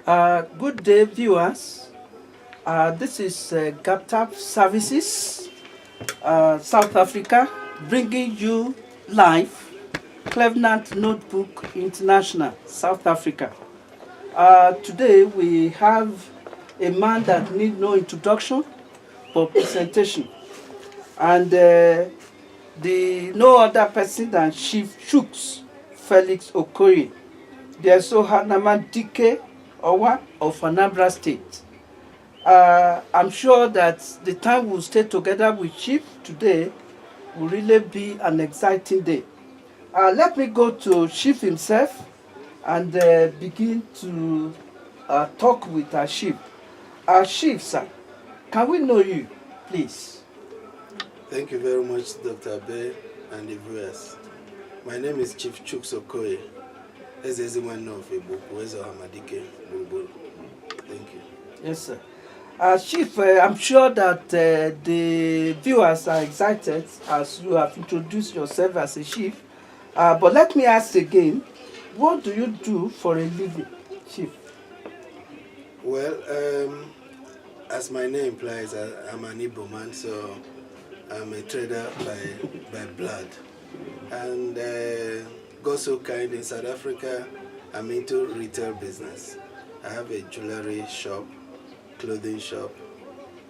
Good day, viewers. This is GapTap Services, South Africa, bringing you live Clevenard Notebook International, South Africa. Today we have a man that needs no introduction for presentation, and the no other person than Chief Chooks Felix Okoye, the Esohanaman Dike Owa of Anambra State. I'm sure that the time we'll stay together with Chief today will really be an exciting day. Let me go to Chief himself and begin to talk with our Chief. Chief, sir, can we know you, please? Thank you very much, Dr. Abe and the viewers. My name is Chief Chooks Okoye. Thank you. Yes, sir. Chief, I'm sure that the viewers are excited as you have introduced yourself as a chief. But let me ask again, what do you do for a living, Chief? Well, as my name implies, I'm an Igbo man, so I'm a trader by blood. And God so kind, in South Africa, I'm into retail business. I have a jewelry shop, clothing shop,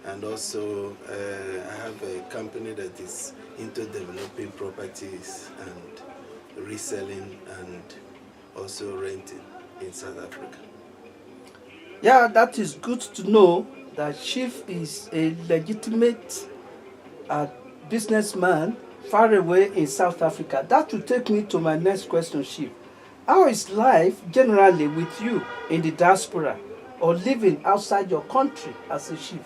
and also I have a company that is into developing properties and reselling and also renting in South Africa. Yeah, that is good to know that Chief is a legitimate businessman far away in South Africa. That will take me to my next question, Chief. How is life generally with you in the diaspora or living outside your country as a chief?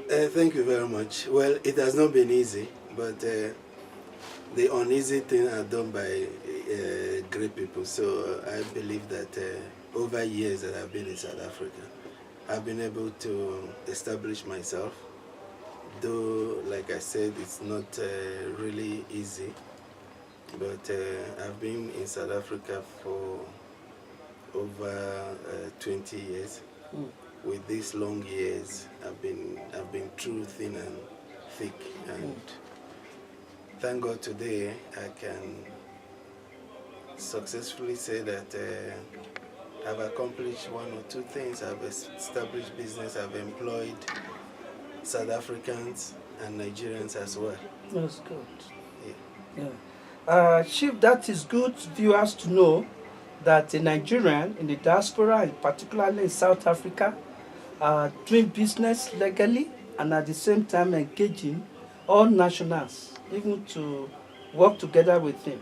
Thank you very much. Well, it has not been easy, but the uneasy things are done by great people. So I believe that over years that I've been in South Africa, I've been able to establish myself. Though, like I said, it's not really easy. But I've been in South Africa for over 20 years. With these long years, I've been through thin and thick, and thank God today I can successfully say that I've accomplished one or two things. I've established business. I've employed South Africans and Nigerians as well. That's good. Yeah. Chief, that is good viewers to know that a Nigerian in the diaspora, and particularly in South Africa, are doing business legally and at the same time engaging all nationals, even to work together with him.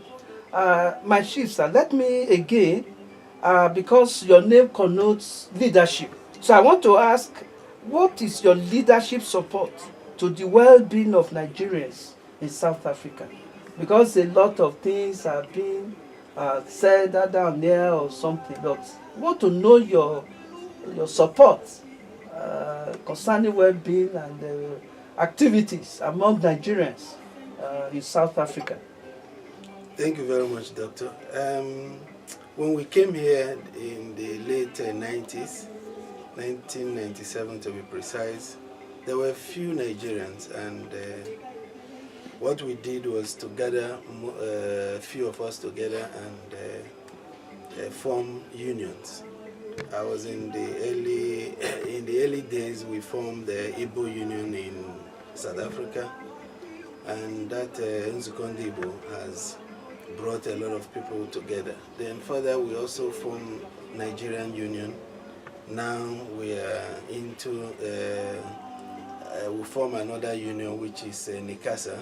My chief, sir, let me again, because your name connotes leadership. So I want to ask, what is your leadership support to the well-being of Nigerians in South Africa? Because a lot of things are being said down there or something. But I want to know your support concerning well-being and activities among Nigerians in South Africa. Thank you very much, Doctor. When we came here in the late 90s, 1997 to be precise, there were few Nigerians, and what we did was to gather a few of us together and form unions. I was in the early days. We formed the Igbo Union in South Africa, and that Nzukondi Igbo has brought a lot of people together. Then further, we also formed Nigerian Union. Now we are into we form another union, which is Nikasa,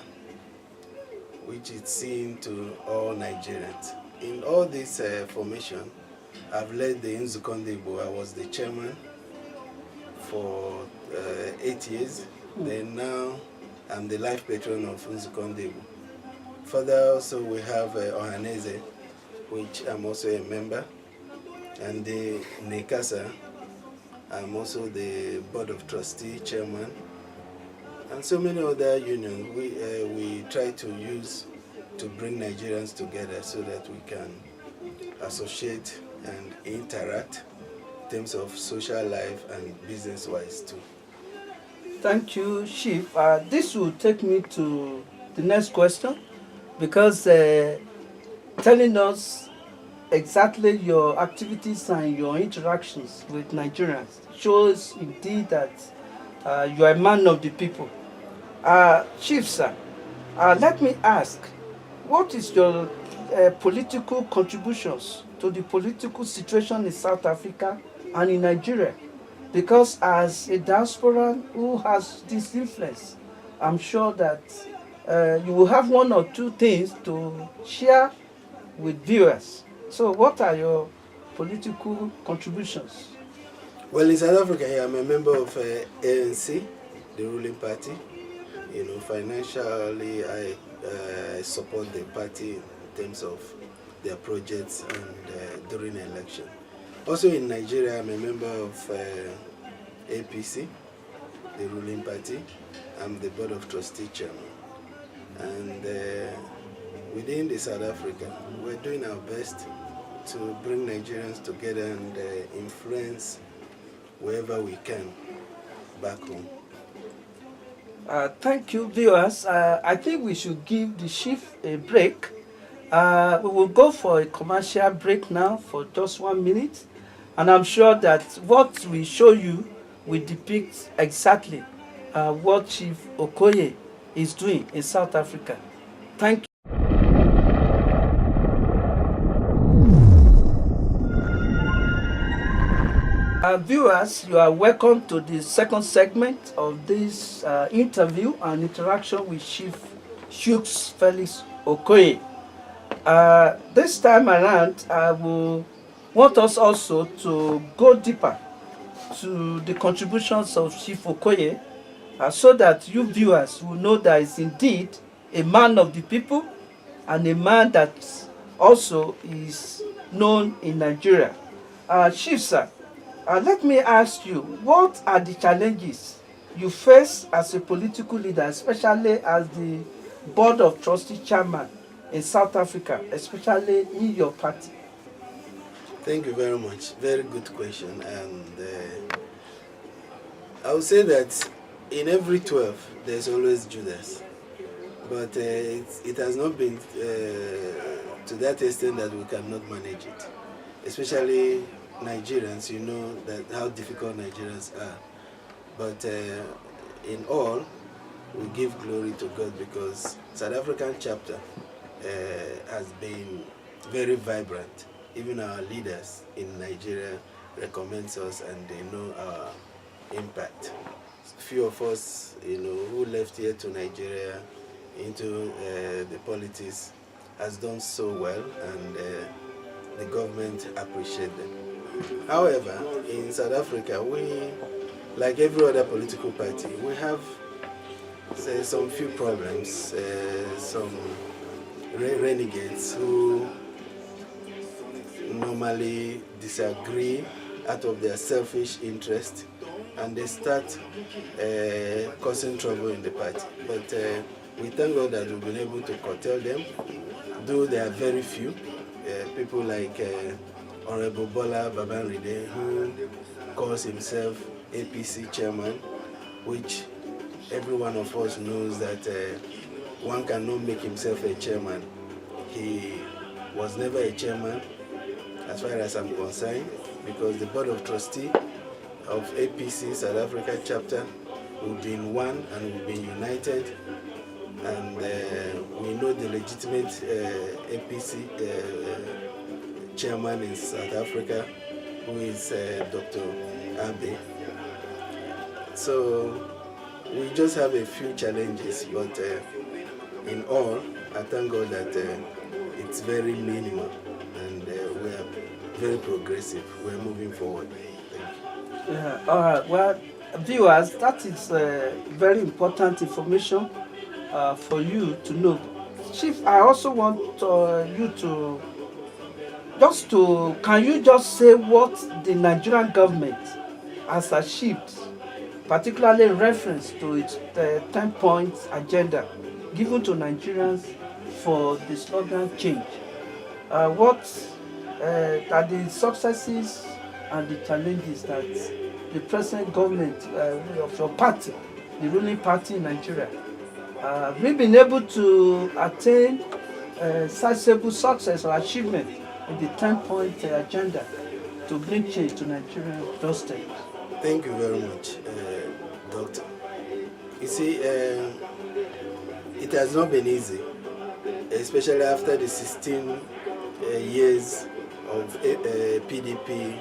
which is seen to all Nigerians. In all this formation, I've led the Nzukondi Igbo. I was the chairman for 8 years. Then now I'm the life patron of Nzukondi Igbo. Further, also we have Ohaneze, which I'm also a member, and the Nikasa, I'm also the board of trustee chairman, and so many other unions we try to use to bring Nigerians together so that we can associate and interact in terms of social life and business-wise too. Thank you, Chief. This will take me to the next question because telling us exactly your activities and your interactions with Nigerians shows indeed that you are a man of the people. Chief, sir, let me ask, what is your political contributions to the political situation in South Africa and in Nigeria? Because as a diaspora who has this influence, I'm sure that you will have one or two things to share with viewers. So what are your political contributions? Well, in South Africa, I'm a member of ANC, the ruling party. Financially, I support the party in terms of their projects and during the election. Also in Nigeria, I'm a member of APC, the ruling party. I'm the board of trustee chairman. And within the South Africa, we're doing our best to bring Nigerians together and influence wherever we can back home. Thank you, viewers. I think we should give the chief a break. We will go for a commercial break now for just 1 minute. And I'm sure that what we show you will depict exactly what Chief Okoye is doing in South Africa. Thank you. Viewers, you are welcome to the second segment of this interview and interaction with Chief Shooks Felix Okoye. This time around, I will want us also to go deeper to the contributions of Chief Okoye so that you viewers will know that is indeed a man of the people and a man that also is known in Nigeria. Chief, sir, let me ask you, what are the challenges you face as a political leader, especially as the Board of Trustee Chairman in South Africa, especially in your party? Thank you very much. Very good question. And I would say that in every 12, there's always Judas. But it has not been to that extent that we cannot manage it. Especially Nigerians, you know that how difficult Nigerians are. But in all, we give glory to God because South African chapter has been very vibrant. Even our leaders in Nigeria recommend us and they know our impact. Few of us, who left here to Nigeria into the politics has done so well, and the government appreciate them. However, in South Africa, we, like every other political party, we have some few problems, some renegades who normally disagree out of their selfish interest, and they start causing trouble in the party. But we thank God that we've been able to curtail them, though there are very few. People like Honorable Bola Babanride, who calls himself APC chairman, which every one of us knows that one cannot make himself a chairman. He was never a chairman, as far as I'm concerned, because the Board of Trustee of APC South Africa chapter, we've been one and we've been united, and we know the legitimate APC chairman in South Africa, who is Dr. Abe. So we just have a few challenges, but in all, I thank God that it's very minimal, and we are very progressive. We're moving forward. Thank you. Yeah, all right. Well, viewers, that is very important information for you to know. Chief, I also want you to can you just say what the Nigerian government has achieved, particularly in reference to its 10-point agenda given to Nigerians for the slogan change? What that the successes and the challenges that the present government of your party, the ruling party in Nigeria, we've been able to attain sizable success or achievement in the 10-point agenda to bring change to Nigerian doorstep? Thank you very much, Doctor. You see, it has not been easy, especially after the 16 years of PDP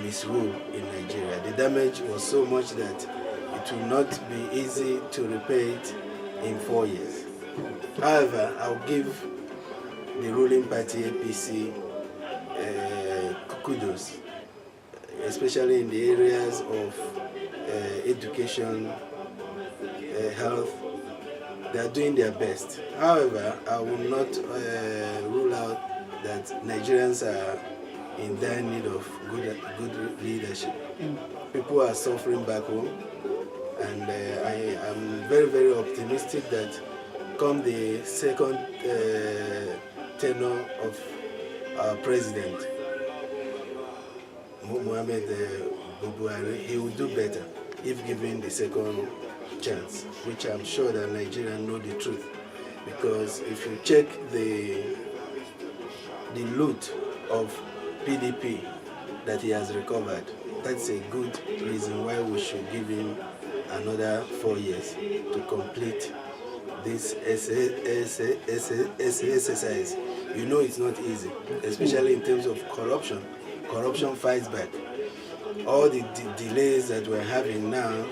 misrule in Nigeria. The damage was so much that it will not be easy to repair it in 4 years. However, I'll give the ruling party APC kudos, especially in the areas of education, health. They are doing their best. However, I will not rule out that Nigerians are in dire need of good leadership. People are suffering back home, and I am very, very optimistic that come the second tenure of our president, Mohamed Buhari, he will do better if given the second chance, which I'm sure that Nigerians know the truth. Because if you check the loot of PDP that he has recovered, that's a good reason why we should give him another 4 years to complete this exercise. You know it's not easy, especially in terms of corruption. Corruption fights back. All the delays that we're having now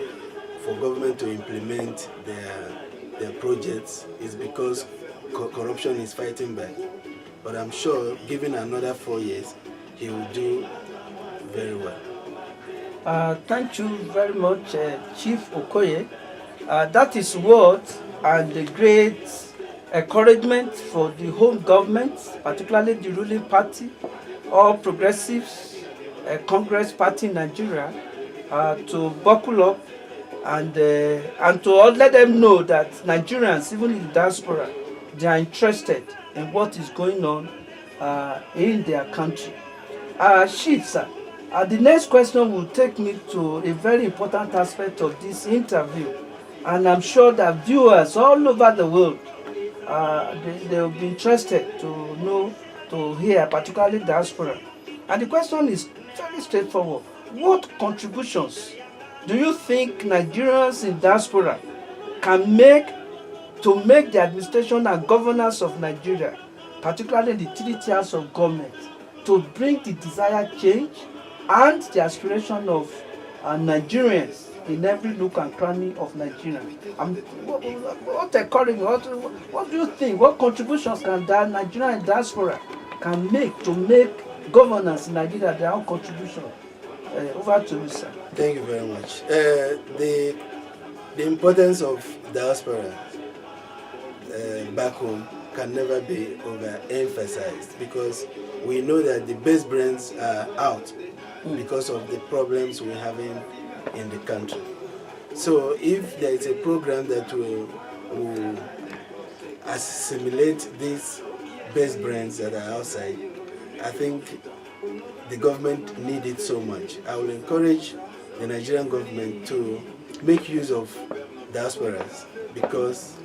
for government to implement their projects is because corruption is fighting back. But I'm sure, given another 4 years, he will do very well. Thank you very much, Chief Okoye. That is what and the great encouragement for the home government, particularly the ruling party, all progressives, Congress party in Nigeria, to buckle up and to let them know that Nigerians, even in the diaspora, they are interested in what is going on in their country. Chief, sir, the next question will take me to a very important aspect of this interview, and I'm sure that viewers all over the world, they will be interested to know, to hear, particularly diaspora. And the question is very straightforward. What contributions do you think Nigerians in diaspora can make to make the administration and governance of Nigeria, particularly the 3 tiers of government, to bring the desired change and the aspiration of Nigerians in every nook and cranny of Nigeria? What do you think? What contributions can that Nigerian diaspora can make to make governance in Nigeria their own contribution? Over to you, sir. Thank you very much. The importance of diaspora back home can never be overemphasized, because we know that the best brains are out because of the problems we're having in the country. So if there is a program that will assimilate these best brains that are outside, I think the government needs it so much. I will encourage the Nigerian government to make use of diasporas, because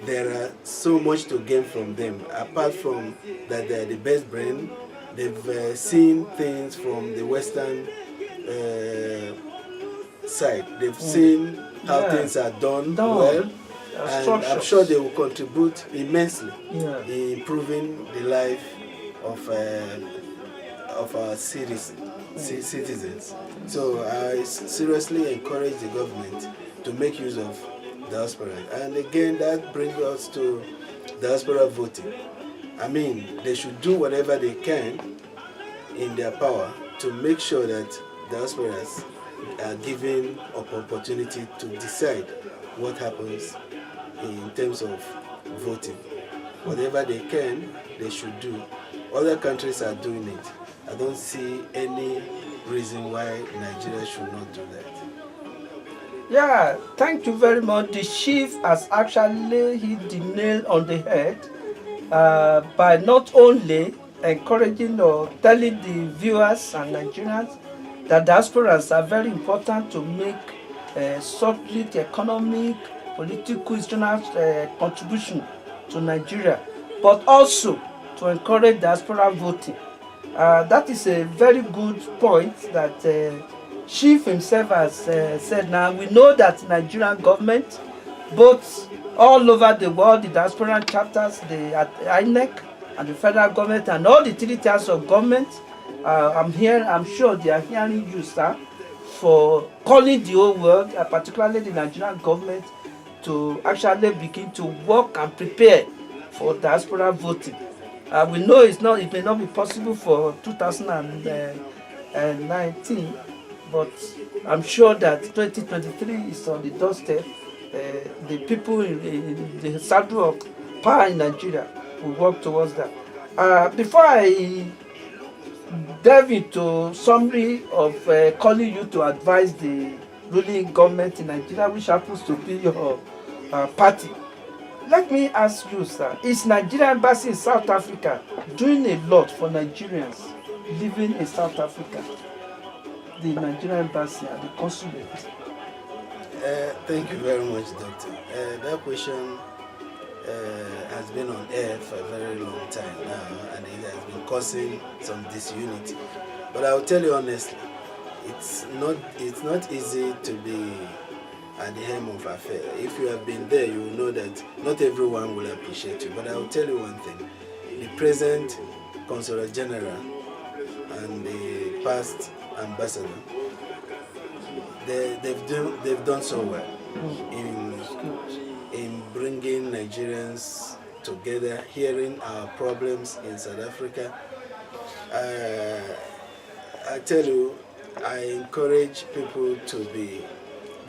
there are so much to gain from them. Apart from that, they are the best brain. They've seen things from the Western side. They've seen how things are done well, and I'm sure they will contribute immensely in improving the life of our citizens. So I seriously encourage the government to make use of diaspora. And again, that brings us to diaspora voting. I mean, they should do whatever they can in their power to make sure that diasporas are given opportunity to decide what happens in terms of voting. Whatever they can, they should do. Other countries are doing it. I don't see any reason why Nigeria should not do that. Yeah, thank you very much. The chief has actually hit the nail on the head by not only encouraging or telling the viewers and Nigerians that diasporas are very important to make solid economic, political, institutional contribution to Nigeria, but also to encourage diaspora voting. That is a very good point that Chief himself has said. Now we know that Nigerian government, both all over the world, the diaspora chapters, the INEC, and the federal government, and all the 3 tiers of government, I'm sure they are hearing you, sir, for calling the whole world, particularly the Nigerian government, to actually begin to work and prepare for diaspora voting. We know it may not be possible for 2019, but I'm sure that 2023 is on the doorstep. The people in the saddle of power in Nigeria will work towards that. Before I delve into summary of calling you to advise the ruling government in Nigeria, which happens to be your party, let me ask you, sir, is Nigerian embassy in South Africa doing a lot for Nigerians living in South Africa? The Nigerian embassy and the consulate. Thank you very much, Doctor. That question has been on air for a very long time now, and it has been causing some disunity. But I'll tell you honestly, it's not easy to be at the helm of affair. If you have been there, you will know that not everyone will appreciate you. But I will tell you one thing: the present Consul General and the past ambassador, they've done so well in bringing Nigerians together, hearing our problems in South Africa. I tell you, I encourage people to be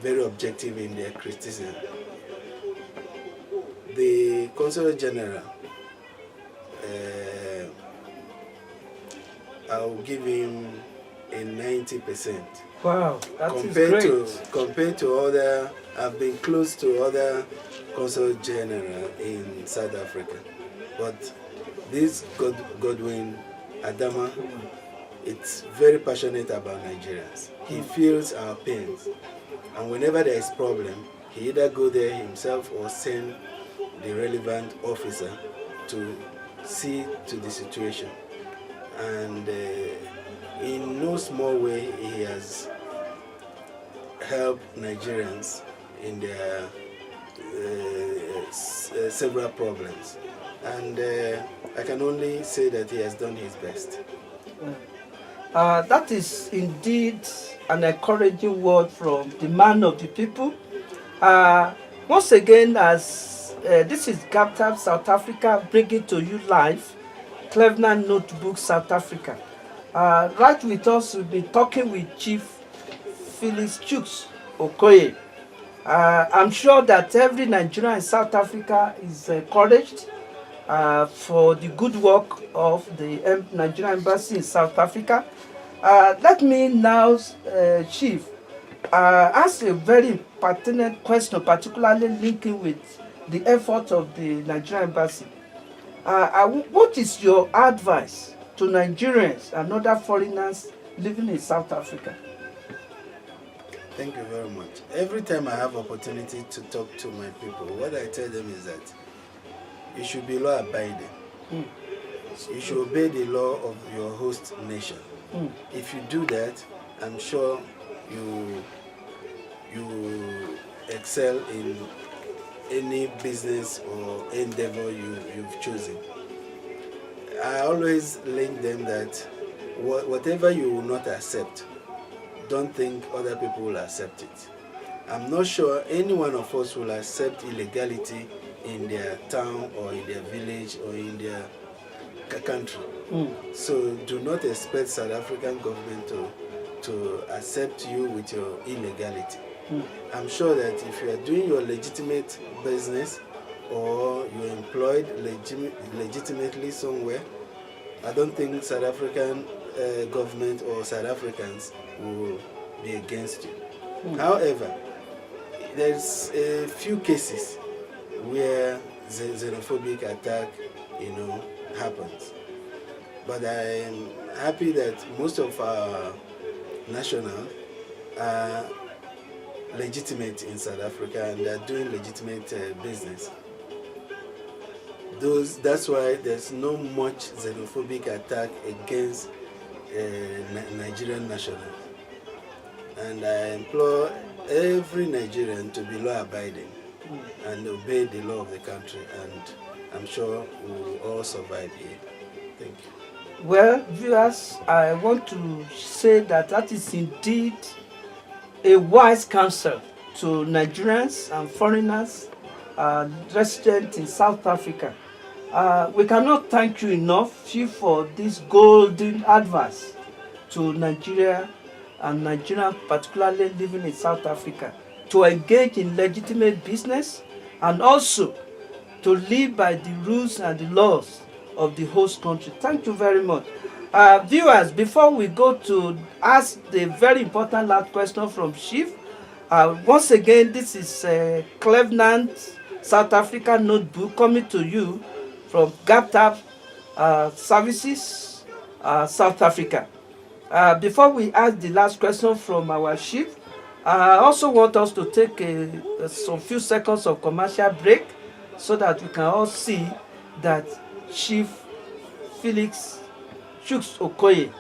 very objective in their criticism. The Consul General, I'll give him a 90%. Wow, that is great. Compared to other, I've been close to other Consul General in South Africa, but this Godwin Adama, it's very passionate about Nigerians. He feels our pains, and whenever there is problem, he either go there himself or send the relevant officer to see to the situation. And in no small way, he has helped Nigerians in their several problems. And I can only say that he has done his best. That is indeed an encouraging word from the man of the people. Once again, as this is GapTap South Africa bringing to you live, Clevenard Notebook South Africa. Right with us, we'll be talking with Chief Felix Chuks Okoye. I'm sure that every Nigerian in South Africa is encouraged for the good work of the Nigerian Embassy in South Africa. Let me now, Chief, ask a very pertinent question, particularly linking with the effort of the Nigerian Embassy. What is your advice to Nigerians and other foreigners living in South Africa? Thank you very much. Every time I have opportunity to talk to my people, what I tell them is that you should be law abiding. You should obey the law of your host nation. If you do that, I'm sure you excel in any business or endeavor you've chosen. I always link them that whatever you will not accept, don't think other people will accept it. I'm not sure any one of us will accept illegality in their town or in their village or in their country. So do not expect South African government to accept you with your illegality. I'm sure that if you are doing your legitimate business or you're employed legitimately somewhere, I don't think South African government or South Africans will be against you. However, there's a few cases where xenophobic attack, happens. But I am happy that most of our national are legitimate in South Africa and are doing legitimate business. That's why there's no much xenophobic attack against Nigerian nationals. And I implore every Nigerian to be law-abiding and obey the law of the country, and I'm sure we will all survive here. Thank you. Well, viewers, I want to say that is indeed a wise counsel to Nigerians and foreigners resident in South Africa. We cannot thank you enough, Chief, for this golden advice to Nigeria and Nigerians, particularly living in South Africa, to engage in legitimate business and also to live by the rules and the laws of the host country. Thank you very much. Viewers, before we go to ask the very important last question from Chief, once again, this is Clevenard South Africa notebook coming to you from GapTap Services, South Africa. Before we ask the last question from our Chief, I also want us to take some few seconds of commercial break so that we can all see that Chief Felix Chuks Okoye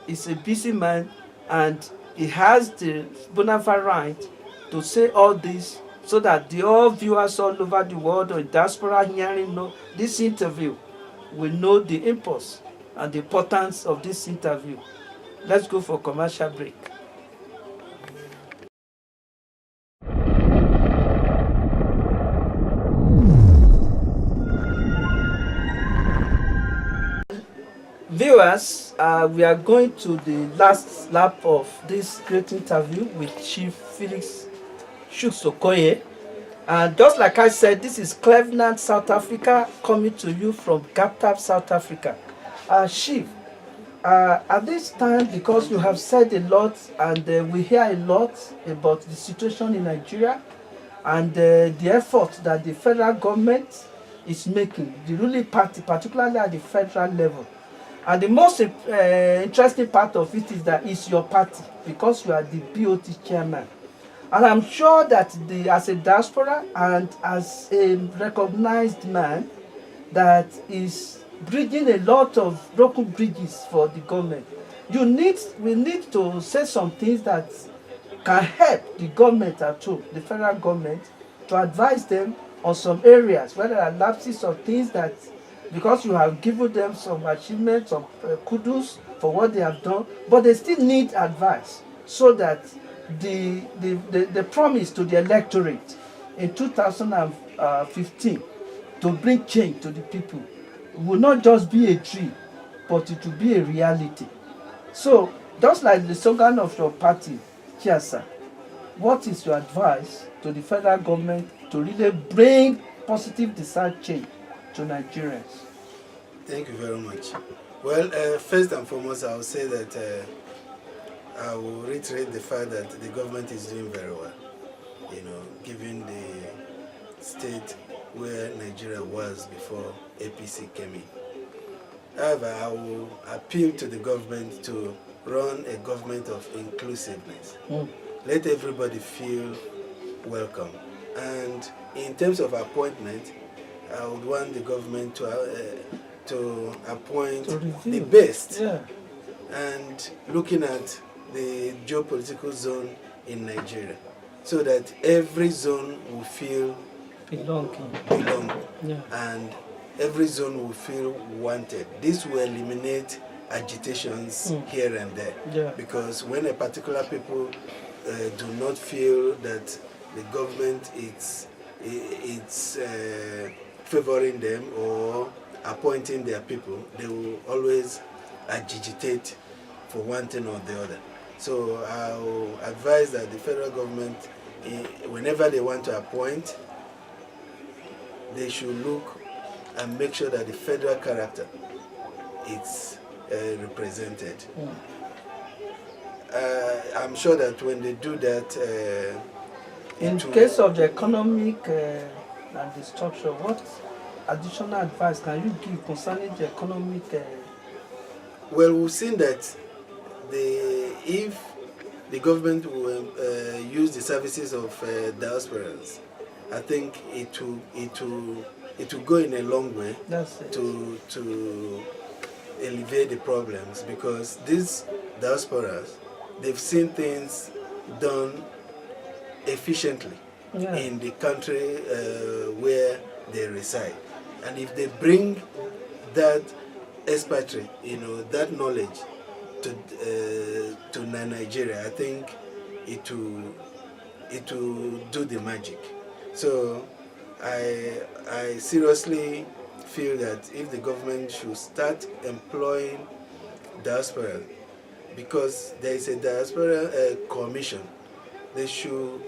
is a busy man and he has the bona fide right to say all this so that all viewers all over the world or diaspora hearing this interview will know the impulse and the importance of this interview. Let's go for commercial break. Viewers, we are going to the last lap of this great interview with Chief Felix Chuks Okoye. And just like I said, this is Clevenard, South Africa, coming to you from GapTap, South Africa. Chief, at this time, because you have said a lot and we hear a lot about the situation in Nigeria and the effort that the federal government is making, the ruling party, particularly at the federal level. And the most interesting part of it is that it's your party, because you are the BOT chairman. And I'm sure that as a diaspora and as a recognized man that is bridging a lot of broken bridges for the government, we need to say some things that can help the government at all, the federal government, to advise them on some areas where there are lapses or things that, because you have given them some achievements, some kudos for what they have done, but they still need advice so that the promise to the electorate in 2015 to bring change to the people will not just be a dream, but it will be a reality. So, just like the slogan of your party, Chiasa, what is your advice to the federal government to really bring positive desired change to Nigerians? Thank you very much. Well, first and foremost, I will say that I will reiterate the fact that the government is doing very well, given the state where Nigeria was before APC came in. However, I will appeal to the government to run a government of inclusiveness. Let everybody feel welcome. And in terms of appointment, I would want the government to appoint the best. Yeah. And looking at the geopolitical zone in Nigeria, so that every zone will feel belong, yeah, and every zone will feel wanted. This will eliminate agitations here and there, yeah, because when a particular people do not feel that the government is favoring them or appointing their people, they will always agitate for one thing or the other. So I will advise that the federal government, whenever they want to appoint, they should look and make sure that the federal character is represented. I'm sure that when they do that, in case of the economic and the structure, what additional advice can you give concerning the economic Well, we've seen that if the government will use the services of diasporans, I think it will go in a long way to alleviate the problems, because these diasporas, they've seen things done efficiently in the country where they reside, and if they bring that expatriate, that knowledge to Nigeria, I think it will do the magic. So I seriously feel that if the government should start employing diaspora, because there is a diaspora commission, they should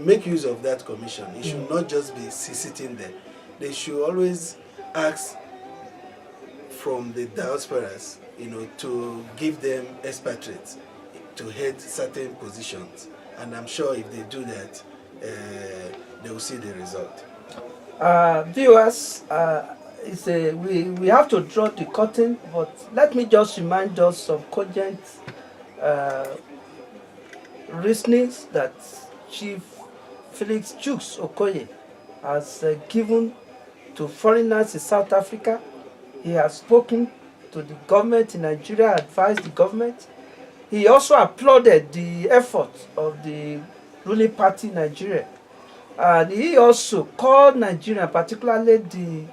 make use of that commission. It should not just be sitting there. They should always ask from the diasporas, to give them expatriates to head certain positions. And I'm sure if they do that, they will see the result. Viewers, we have to draw the curtain, but let me just remind us of cogent reasonings that Chief Felix Chooks Okoye has given to foreigners in South Africa. He has spoken to the government in Nigeria, advised the government. He also applauded the efforts of the ruling party in Nigeria. And he also called Nigeria, particularly the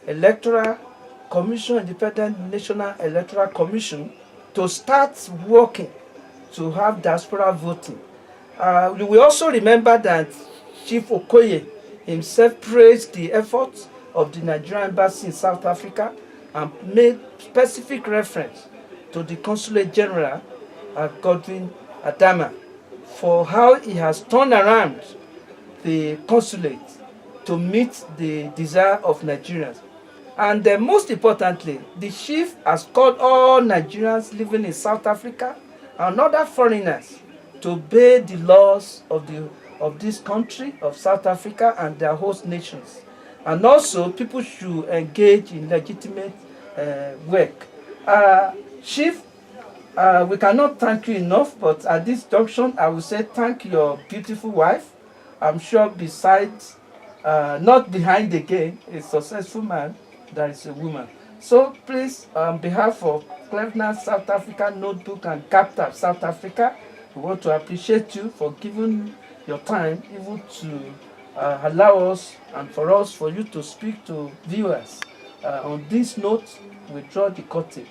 Electoral Commission, Independent National Electoral Commission, to start working to have diaspora voting. We also remember that Chief Okoye himself praised the efforts of the Nigerian embassy in South Africa and made specific reference to the Consulate General, Godwin Adama, for how he has turned around the consulate to meet the desire of Nigerians. And most importantly, the chief has called all Nigerians living in South Africa and other foreigners to obey the laws of this country, of South Africa, and their host nations. And also, people should engage in legitimate work. Chief, we cannot thank you enough, but at this junction, I will say thank your beautiful wife. I'm sure besides, not behind again, a successful man, there is a woman. So please, on behalf of Clevenard South Africa Notebook and Captab South Africa, we want to appreciate you for giving your time even to allow us and for you to speak to viewers. On this note, we draw the curtain.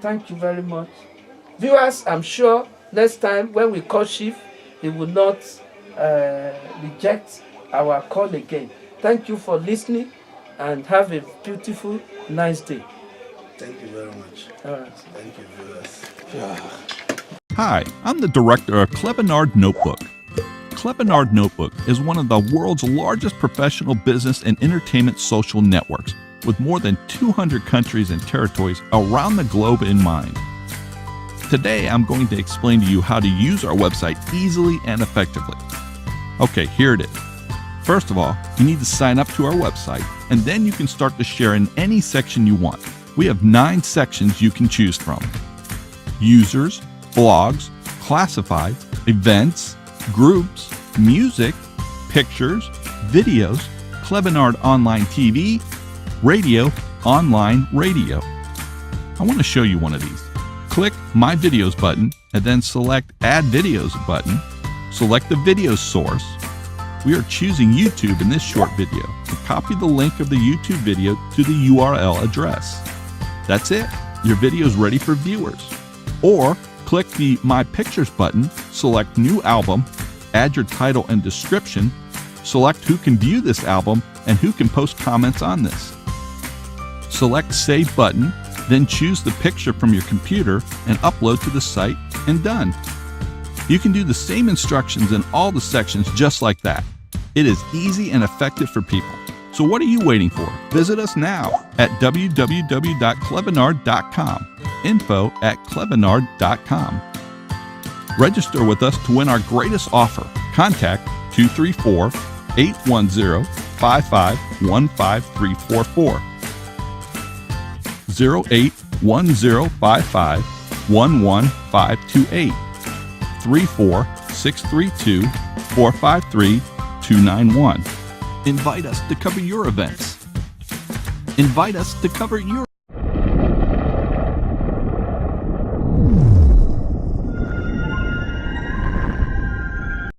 Thank you very much. Viewers, I'm sure next time when we call Chief, he will not reject our call again. Thank you for listening and have a beautiful, nice day. Thank you very much. All right. Thank you, viewers. Hi, I'm the director of Clevenard Notebook. Clevenard Notebook is one of the world's largest professional business and entertainment social networks, with more than 200 countries and territories around the globe in mind. Today, I'm going to explain to you how to use our website easily and effectively. Okay, here it is. First of all, you need to sign up to our website, and then you can start to share in any section you want. We have 9 sections you can choose from: users, blogs, classified, events, groups, music, pictures, videos, Clevenard Online TV, radio, online radio. I want to show you one of these. Click My Videos button and then select Add Videos button. Select the video source. We are choosing YouTube in this short video, and copy the link of the YouTube video to the URL address. That's it. Your video is ready for viewers. Or click the My Pictures button, select New Album, add your title and description, select who can view this album and who can post comments on this. Select Save button, then choose the picture from your computer and upload to the site, and done. You can do the same instructions in all the sections just like that. It is easy and effective for people. So what are you waiting for? Visit us now at www.clevenard.com. info@clevenard.com. Register with us to win our greatest offer. Contact 234-810-5515344. 1055 11528, 34632 453 291. Invite us to cover your events. Invite us to cover your